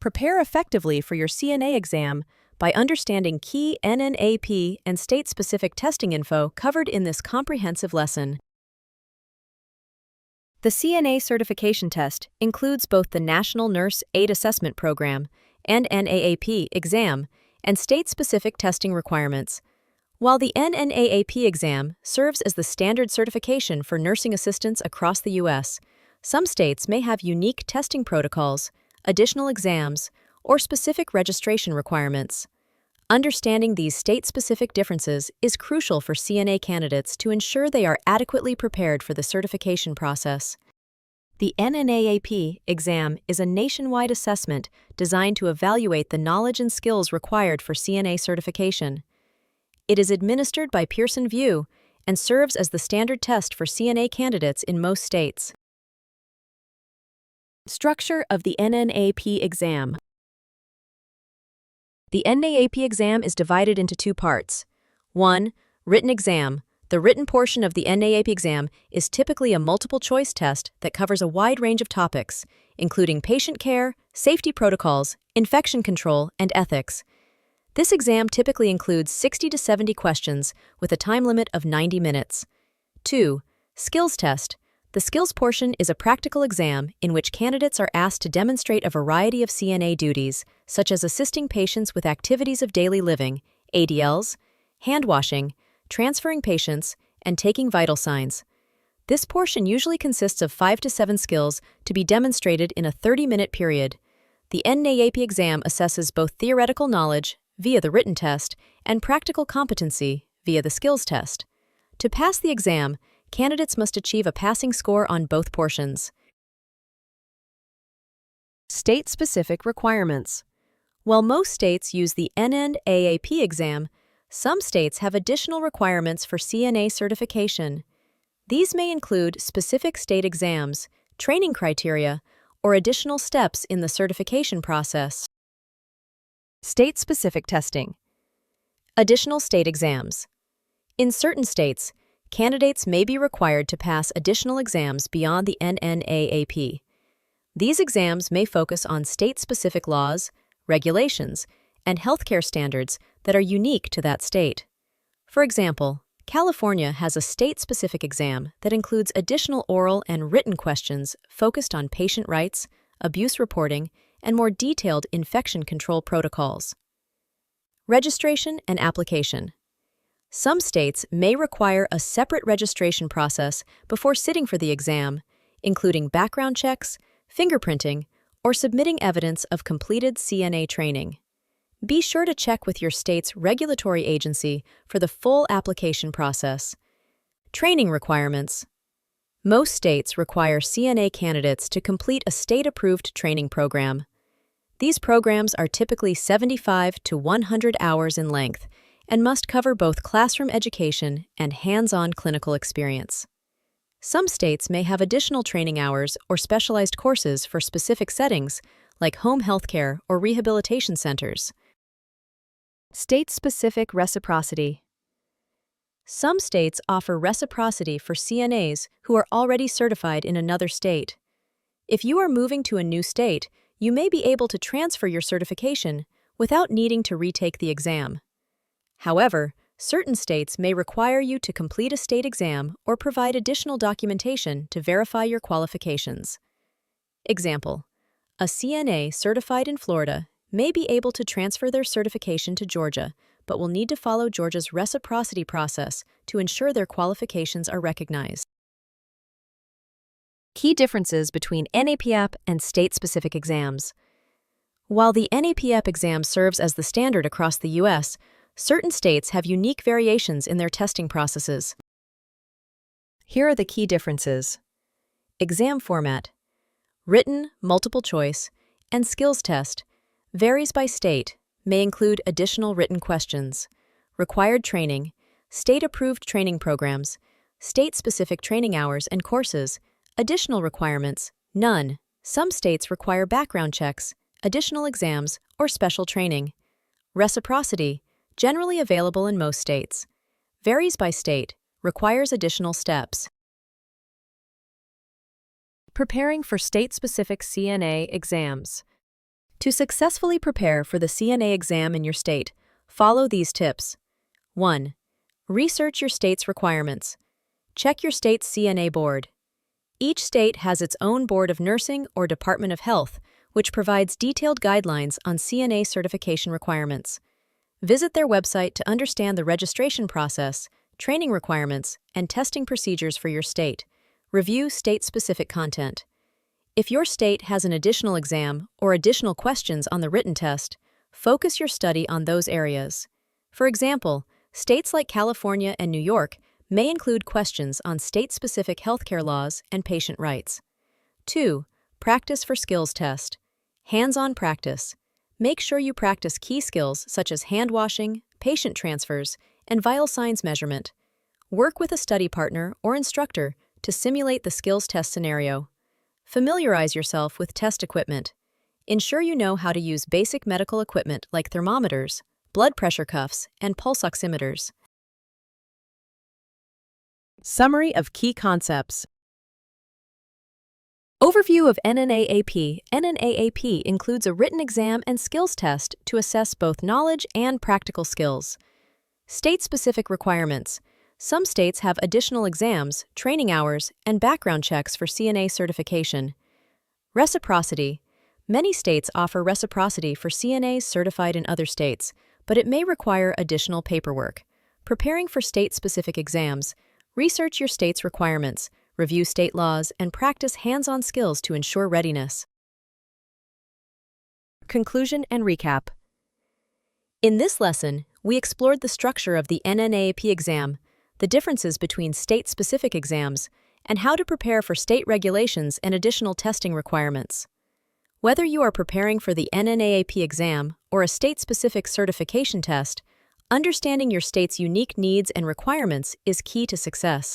Prepare effectively for your CNA exam by understanding key NNAAP and state-specific testing info covered in this comprehensive lesson. The CNA certification test includes both the National Nurse Aide Assessment Program and NNAAP exam and state-specific testing requirements. While the NNAAP exam serves as the standard certification for nursing assistants across the U.S., some states may have unique testing protocols, additional exams, or specific registration requirements. Understanding these state-specific differences is crucial for CNA candidates to ensure they are adequately prepared for the certification process. The NNAAP exam is a nationwide assessment designed to evaluate the knowledge and skills required for CNA certification. It is administered by Pearson VUE and serves as the standard test for CNA candidates in most states. Structure of the NNAAP exam. The NNAAP exam is divided into two parts. 1. Written exam. The written portion of the NNAAP exam is typically a multiple-choice test that covers a wide range of topics, including patient care, safety protocols, infection control, and ethics. This exam typically includes 60 to 70 questions with a time limit of 90 minutes. 2. Skills test. The skills portion is a practical exam in which candidates are asked to demonstrate a variety of CNA duties, such as assisting patients with activities of daily living, ADLs, hand washing, transferring patients, and taking vital signs. This portion usually consists of 5 to 7 skills to be demonstrated in a 30-minute period. The NNAAP exam assesses both theoretical knowledge, via the written test, and practical competency, via the skills test. To pass the exam, candidates must achieve a passing score on both portions. State-specific requirements. While most states use the NNAAP exam, some states have additional requirements for CNA certification. These may include specific state exams, training criteria, or additional steps in the certification process. State-specific testing. Additional state exams. In certain states, candidates may be required to pass additional exams beyond the NNAAP. These exams may focus on state-specific laws, regulations, and healthcare standards that are unique to that state. For example, California has a state-specific exam that includes additional oral and written questions focused on patient rights, abuse reporting, and more detailed infection control protocols. Registration and application. Some states may require a separate registration process before sitting for the exam, including background checks, fingerprinting, or submitting evidence of completed CNA training. Be sure to check with your state's regulatory agency for the full application process. Training requirements. Most states require CNA candidates to complete a state-approved training program. These programs are typically 75 to 100 hours in length and must cover both classroom education and hands-on clinical experience. Some states may have additional training hours or specialized courses for specific settings, like home health care or rehabilitation centers. State-specific reciprocity. Some states offer reciprocity for CNAs who are already certified in another state. If you are moving to a new state, you may be able to transfer your certification without needing to retake the exam. However, certain states may require you to complete a state exam or provide additional documentation to verify your qualifications. Example: a CNA certified in Florida may be able to transfer their certification to Georgia, but will need to follow Georgia's reciprocity process to ensure their qualifications are recognized. Key differences between NNAAP and state-specific exams. While the NNAAP exam serves as the standard across the U.S., certain states have unique variations in their testing processes. Here are the key differences. Exam format. Written, multiple choice, and skills test varies by state, may include additional written questions, required training, state-approved training programs, state-specific training hours and courses, additional requirements, none. Some states require background checks, additional exams, or special training. Reciprocity, generally available in most states. Varies by state, requires additional steps. Preparing for state-specific CNA exams. To successfully prepare for the CNA exam in your state, follow these tips. 1. Research your state's requirements. Check your state's CNA board. Each state has its own Board of Nursing or Department of Health, which provides detailed guidelines on CNA certification requirements. Visit their website to understand the registration process, training requirements, and testing procedures for your state. Review state-specific content. If your state has an additional exam or additional questions on the written test, focus your study on those areas. For example, states like California and New York may include questions on state-specific healthcare laws and patient rights. 2. Practice for skills test. Hands-on practice. Make sure you practice key skills such as hand washing, patient transfers, and vital signs measurement. Work with a study partner or instructor to simulate the skills test scenario. Familiarize yourself with test equipment. Ensure you know how to use basic medical equipment like thermometers, blood pressure cuffs, and pulse oximeters. Summary of key concepts. Overview of NNAAP. NNAAP includes a written exam and skills test to assess both knowledge and practical skills. State-specific requirements. Some states have additional exams, training hours, and background checks for CNA certification. Reciprocity. Many states offer reciprocity for CNAs certified in other states, but it may require additional paperwork. Preparing for state-specific exams. Research your state's requirements, review state laws, and practice hands-on skills to ensure readiness. Conclusion and recap. In this lesson, we explored the structure of the NNAAP exam, the differences between state-specific exams, and how to prepare for state regulations and additional testing requirements. Whether you are preparing for the NNAAP exam or a state-specific certification test, understanding your state's unique needs and requirements is key to success.